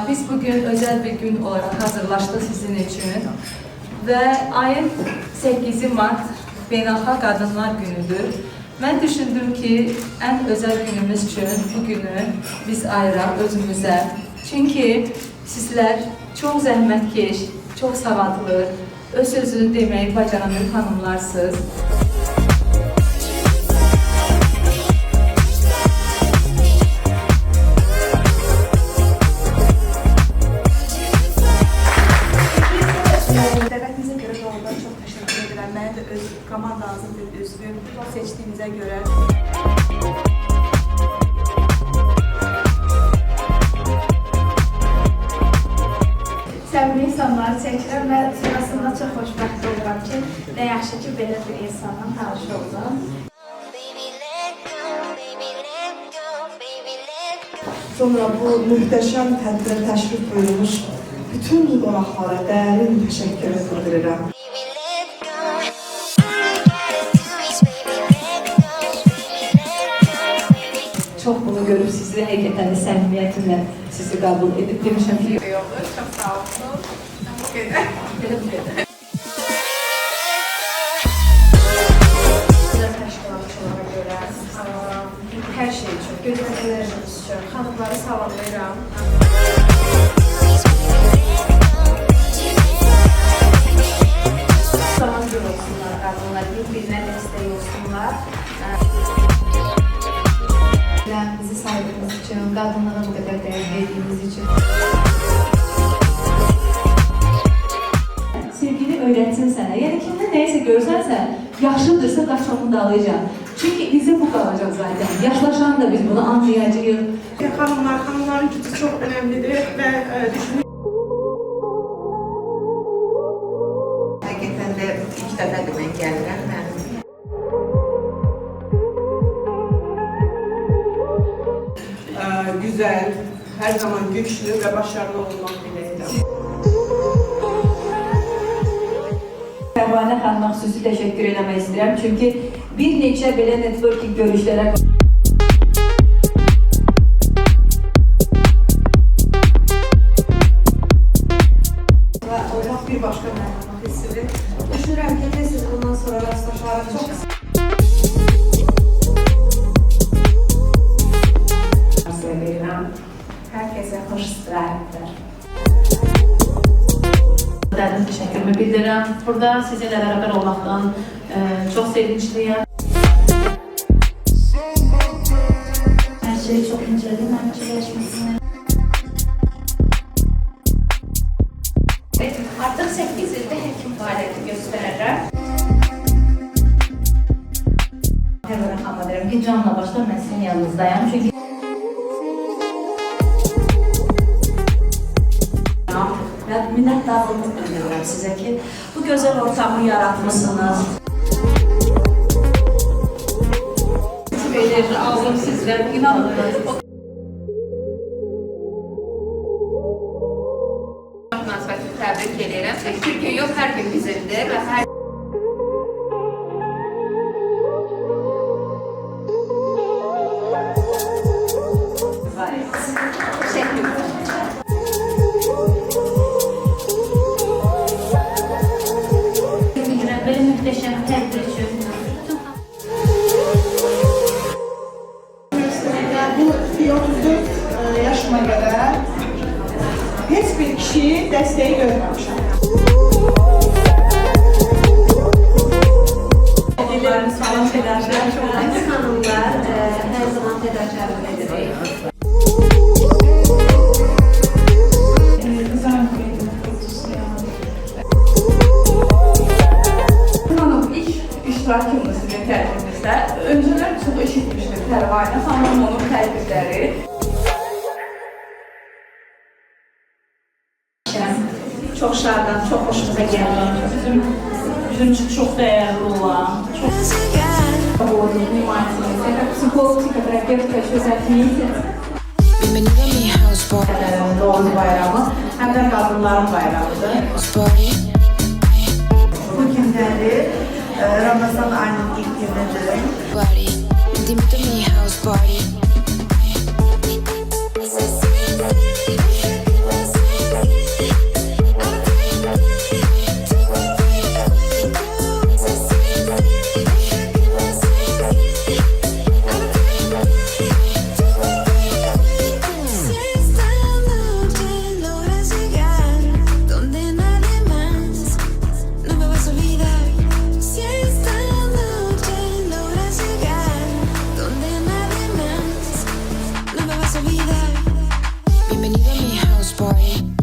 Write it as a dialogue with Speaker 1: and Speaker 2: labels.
Speaker 1: Biz bugün özel bir gün olarak hazırlaştık sizin için. Ve ayın 8 Mart Beynəlxalq Qadınlar Günüdür. Ben düşündüm ki en özel günümüz için bu günü biz ayıraq özümüze. Çünkü sizler çok zəhmətkeş, çok savadlı, öz sözünü demeyi bacaran bir hanımlarsınız.
Speaker 2: Dəvətinize görə doğrudan çox təşəkkür edirəm. Mənə də öz komandamızın bir üzvü seçdiyinizə görə.
Speaker 3: Sevimli insanları çəkirəm və sonrasında çox xoşbəxt oluram ki, nə yaxşı ki, belə bir insanla tanış oldum.
Speaker 4: Sonra bu mühtəşəm tədbirə təşrif buyurmuş bütün qonaqlara dərin təşəkkür bildirirəm.
Speaker 1: Çok bunu görüp sizi həqiqətən də səmimiyyətimlə sizi qəbul edib demişəm ki,
Speaker 2: Olur, çox sağ olsun. Bu qədər.
Speaker 3: Gözəl təşkilatçılara görə, hər şey üçün, gözəl enerjiniz üçün xanımları salamlayıram. Zaman gün olsunlar qadınlar, bir-birinə dəstək olsunlar. Bizi saydığınız için, qadınlara bu qədər dəyər verdiyiniz için.
Speaker 1: sevgini öğretsin sənə. Yəni kimdə nəysə görsənsə, yaxşıdırsa qaç onun dalıyca. Çünki bizi bu qalacaq zaten. Yaşlaşan da biz bunu anlayacağıq.
Speaker 2: Hanımların gücü çok önemlidir ve düşünün.
Speaker 5: Həqiqətən də ilk dəfədir mən gəlirəm.
Speaker 2: Güzel, her zaman güçlü ve başarılı olmak dileğiyle.
Speaker 6: Pərvanə xanıma xüsusi təşəkkür eləmək istəyirəm. Çünki bir neçə belə networking görüşlərə
Speaker 4: Və olmaq bir başqa mənada hissini. Düşünürəm ki, siz bundan sonra rastlaşaraq çox
Speaker 3: Seviyorum. Herkese hoş istirahatler.
Speaker 1: Dərin təşəkkürümü bildirirəm. Burada sizinlə bərabər olmaqdan çox sevinçliyəm.
Speaker 3: Her şey çok inceledim, gerçekleşmesine. Artık 8 ilde hekim faaliyeti gösterirəm.
Speaker 1: Həvərə xanıma deyirəm ki, canla başla mən sizin yanınızdayam. Çünki
Speaker 7: Ben minnettarlığımı duyuyorum size ki bu güzel ortamı yaratmışsınız.
Speaker 1: enerji aldım sizdən. İnanın.
Speaker 5: Münasibətini təbrik edirəm. Bir gün yox, hər gün bizimdir və hər
Speaker 3: Böyle muhteşem tedbir için.
Speaker 4: bu 34 yaşıma qədər heç bir kişi dəstəyi görməmişəm.
Speaker 3: Dilerimiz falan fedakarlar. Biz hanımlar her zaman fedakarlık ederiz.
Speaker 2: Hanım ilk iştirakımız sizin tərcümüzdə. Öncələr çox eşitmişdim Pərvanə xanım, onun tərcüləri.
Speaker 7: Çok şadan, çok hoşumuza geldi. Bizim için çok değerli olan, çok
Speaker 3: Psikolog, psikoterapevt ve özelliği.
Speaker 8: Bienvenido a mi house party.
Speaker 7: doğum bayramı hem de kadınların bayramıdır.
Speaker 8: House party.
Speaker 4: Bu günləri Ramazan ayının ilk günüdür.
Speaker 8: Party. Te invito a mi house party. party.